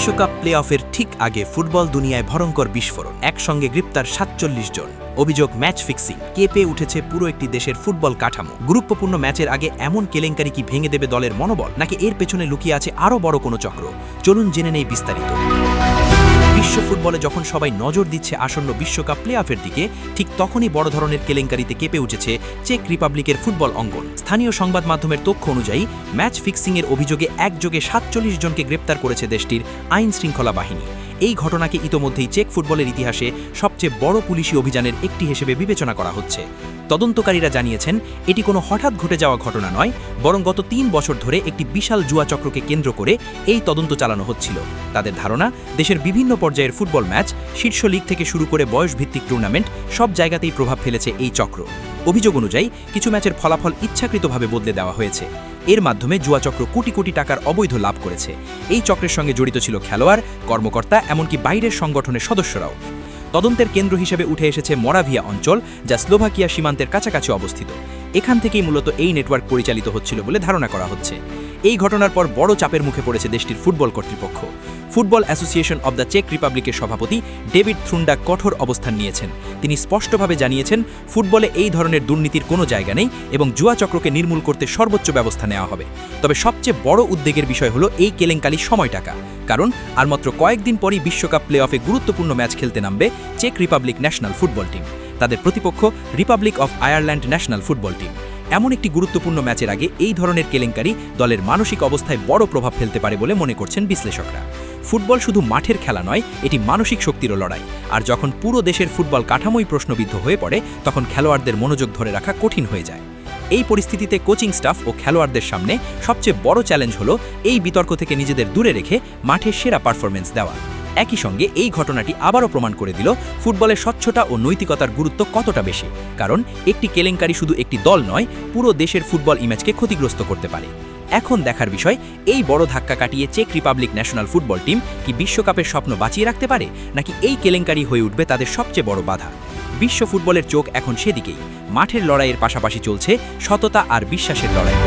বিশ্বকাপ প্লে অফের ঠিক আগে ফুটবল দুনিয়ায় ভয়ঙ্কর বিস্ফোরণ, একসঙ্গে গ্রেপ্তার ৪৭ জন। অভিযোগ ম্যাচ ফিক্সিং, কেঁপে উঠেছে পুরো একটি দেশের ফুটবল কাঠামো। গুরুত্বপূর্ণ ম্যাচের আগে এমন কেলেঙ্কারি কি ভেঙে দেবে দলের মনোবল, নাকি এর পেছনে লুকিয়ে আছে আরও বড় কোনো চক্র? চলুন জেনে নেই বিস্তারিত। বিশ্ব ফুটবলে যখন সবাই নজর দিচ্ছে আসন্ন বিশ্বকাপ প্লে অফের দিকে, ঠিক তখনই বড় ধরনের কেলেঙ্কারিতে কেঁপে উঠেছে চেক রিপাবলিকের ফুটবল অঙ্গন। স্থানীয় সংবাদ মাধ্যমের তথ্য অনুযায়ী ম্যাচ ফিক্সিংয়ের অভিযোগে একযোগে ৪৭ জনকে গ্রেপ্তার করেছে দেশটির আইন শৃঙ্খলা বাহিনী। এই ঘটনাকে ইতোমধ্যেই চেক ফুটবলের ইতিহাসে সবচেয়ে বড় পুলিশি অভিযানের একটি হিসেবে বিবেচনা করা হচ্ছে। তদন্তকারীরা জানিয়েছেন, এটি কোনো হঠাৎ ঘটে যাওয়া ঘটনা নয়, বরং গত ৩ বছর ধরে একটি বিশাল জুয়া চক্রকে কেন্দ্র করে এই তদন্ত চালানো হচ্ছিল। তাদের ধারণা, দেশের বিভিন্ন পর্যায়ের ফুটবল ম্যাচ, শীর্ষ লিগ থেকে শুরু করে বয়সভিত্তিক টুর্নামেন্ট, সব জায়গাতেই প্রভাব ফেলেছে এই চক্র। অভিযোগ অনুযায়ী কিছু ম্যাচের ফলাফল ইচ্ছাকৃতভাবে বদলে দেওয়া হয়েছে। এর মাধ্যমে জুয়া চক্র কোটি কোটি টাকার অবৈধ লাভ করেছে। এই চক্রের সঙ্গে জড়িত ছিল খেলোয়াড়, কর্মকর্তা, এমনকি বাইরের সংগঠনের সদস্যরাও। তদন্তের কেন্দ্র হিসেবে উঠে এসেছে মোরাভিয়া অঞ্চল, যা স্লোভাকিয়া সীমান্তের কাছাকাছি অবস্থিত। এখান থেকেই মূলত এই নেটওয়ার্ক পরিচালিত হচ্ছিল বলে ধারণা করা হচ্ছে। এই ঘটনার পর বড় চাপের মুখে পড়েছে দেশটির ফুটবল কর্তৃপক্ষ। ফুটবল অ্যাসোসিয়েশন অব দ্য চেক রিপাবলিকের সভাপতি ডেভিড থ্রুন্ডা কঠোর অবস্থান নিয়েছেন। তিনি স্পষ্টভাবে জানিয়েছেন, ফুটবলে এই ধরনের দুর্নীতির কোনো জায়গা নেই এবং জুয়া চক্রকে নির্মূল করতে সর্বোচ্চ ব্যবস্থা নেওয়া হবে। তবে সবচেয়ে বড় উদ্বেগের বিষয় হলো এই কেলেঙ্কারির সময় টাকা। কারণ আর মাত্র কয়েকদিন পরই বিশ্বকাপ প্লে অফে গুরুত্বপূর্ণ ম্যাচ খেলতে নামবে চেক রিপাবলিক ন্যাশনাল ফুটবল টিম। তাদের প্রতিপক্ষ Republic of Ireland national football team. এমন একটি গুরুত্বপূর্ণ ম্যাচের আগে এই ধরনের কেলেঙ্কারি দলের মানসিক অবস্থায় বড় প্রভাব ফেলতে পারে বলে মনে করছেন বিশ্লেষকরা। ফুটবল শুধু মাঠের খেলা নয়, এটি মানসিক শক্তিরও লড়াই। আর যখন পুরো দেশের ফুটবল কাঠামোই প্রশ্নবিদ্ধ হয়ে পড়ে, তখন খেলোয়াড়দের মনোযোগ ধরে রাখা কঠিন হয়ে যায়। এই পরিস্থিতিতে কোচিং স্টাফ ও খেলোয়াড়দের সামনে সবচেয়ে বড় চ্যালেঞ্জ হলো এই বিতর্ক থেকে নিজেদের দূরে রেখে মাঠে সেরা পারফরমেন্স দেওয়া। একই সঙ্গে এই ঘটনাটি আবারও প্রমাণ করে দিল ফুটবলের স্বচ্ছতা ও নৈতিকতার গুরুত্ব কতটা বেশি। কারণ একটি কেলেঙ্কারি শুধু একটি দল নয়, পুরো দেশের ফুটবল ইমেজকে ক্ষতিগ্রস্ত করতে পারে। এখন দেখার বিষয়, এই বড় ধাক্কা কাটিয়ে চেক রিপাবলিক ন্যাশনাল ফুটবল টিম কি বিশ্বকাপের স্বপ্ন বাঁচিয়ে রাখতে পারে, নাকি এই কেলেঙ্কারি হয়ে উঠবে তাদের সবচেয়ে বড় বাধা? বিশ্ব ফুটবলের চোখ এখন সেদিকেই। মাঠের লড়াইয়ের পাশাপাশি চলছে সততা আর বিশ্বাসের লড়াই।